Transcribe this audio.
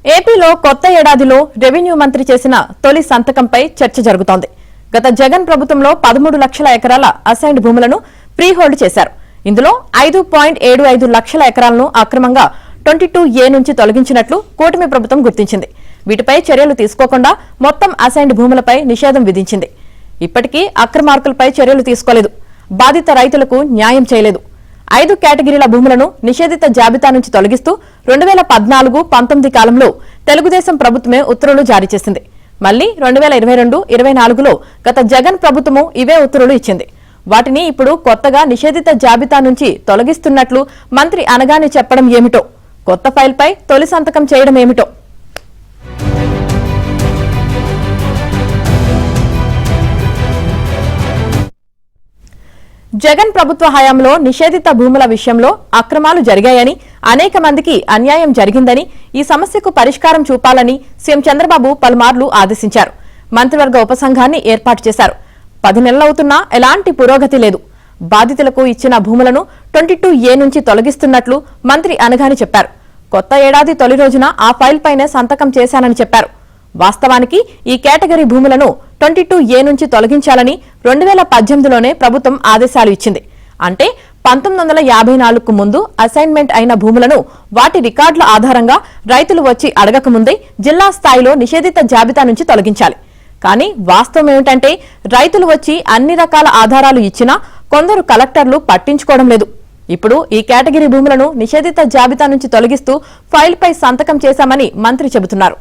ఏపీలో కొత్త ఏడాదిలో రెవెన్యూ మంత్రి చేసిన తొలి సంతకంపై చర్చ జరుగుతోంది. గత జగన్ ప్రభుత్వంలో 13 లక్షల ఎకరాల అసైన్డ్ భూములను ప్రీ హోల్డ్ చేశారు. ఇందులో 5.75 లక్షల ఎకరాలను అక్రమంగా 22A నుంచి తొలగించినట్లు కూటమి ప్రభుత్వం గుర్తించింది. వీటిపై చర్యలు తీసుకోకుండా మొత్తం అసైన్డ్ భూములపై నిషేధం విధించింది. ఇప్పటికీ అక్రమార్కులపై చర్యలు తీసుకోలేదు. బాధిత రైతులకు న్యాయం చేయలేదు. 5 కేటగిరీల భూములను నిషేధిత జాబితా నుంచి తొలగిస్తూ 2014-19 కాలంలో తెలుగుదేశం ప్రభుత్వమే ఉత్తర్వులు జారీ చేసింది. మళ్లీ 2022-24లో గత జగన్ ప్రభుత్వము ఇవే ఉత్తర్వులు ఇచ్చింది. వాటిని ఇప్పుడు కొత్తగా నిషేధిత జాబితా నుంచి తొలగిస్తున్నట్లు మంత్రి అనగానే చెప్పడం ఏమిటో, కొత్త ఫైల్పై తొలి సంతకం చేయడం ఏమిటో. జగన్ ప్రభుత్వ హయాంలో నిషేధిత భూముల విషయంలో అక్రమాలు జరిగాయని, అనేక మందికి అన్యాయం జరిగిందని, ఈ సమస్యకు పరిష్కారం చూపాలని సీఎం చంద్రబాబు పలుమార్లు ఆదేశించారు. మంత్రివర్గ ఉపసంఘాన్ని ఏర్పాటు చేశారు. 10 నెలలవుతున్నా ఎలాంటి పురోగతి లేదు. బాధితులకు ఇచ్చిన భూములను 22A నుంచి తొలగిస్తున్నట్లు మంత్రి అనగానే చెప్పారు. కొత్త ఏడాది తొలి రోజున ఆ ఫైల్ పైనే సంతకం చేశానని చెప్పారు. వాస్తవానికి ఈ కేటగిరీ భూములను 22A నుంచి తొలగించాలని 2018లోనే ప్రభుత్వం ఆదేశాలు ఇచ్చింది. అంటే 1954కు ముందు అసైన్మెంట్ అయిన భూములను వాటి రికార్డుల ఆధారంగా రైతులు వచ్చి అడగకముందే జిల్లా స్థాయిలో నిషేధిత జాబితా నుంచి తొలగించాలి. కానీ వాస్తవం ఏమిటంటే రైతులు వచ్చి అన్ని రకాల ఆధారాలు ఇచ్చినా కొందరు కలెక్టర్లు పట్టించుకోవడం లేదు. ఇప్పుడు ఈ కేటగిరీ భూములను నిషేధిత జాబితా నుంచి తొలగిస్తూ ఫైల్పై సంతకం చేశామని మంత్రి చెబుతున్నారు.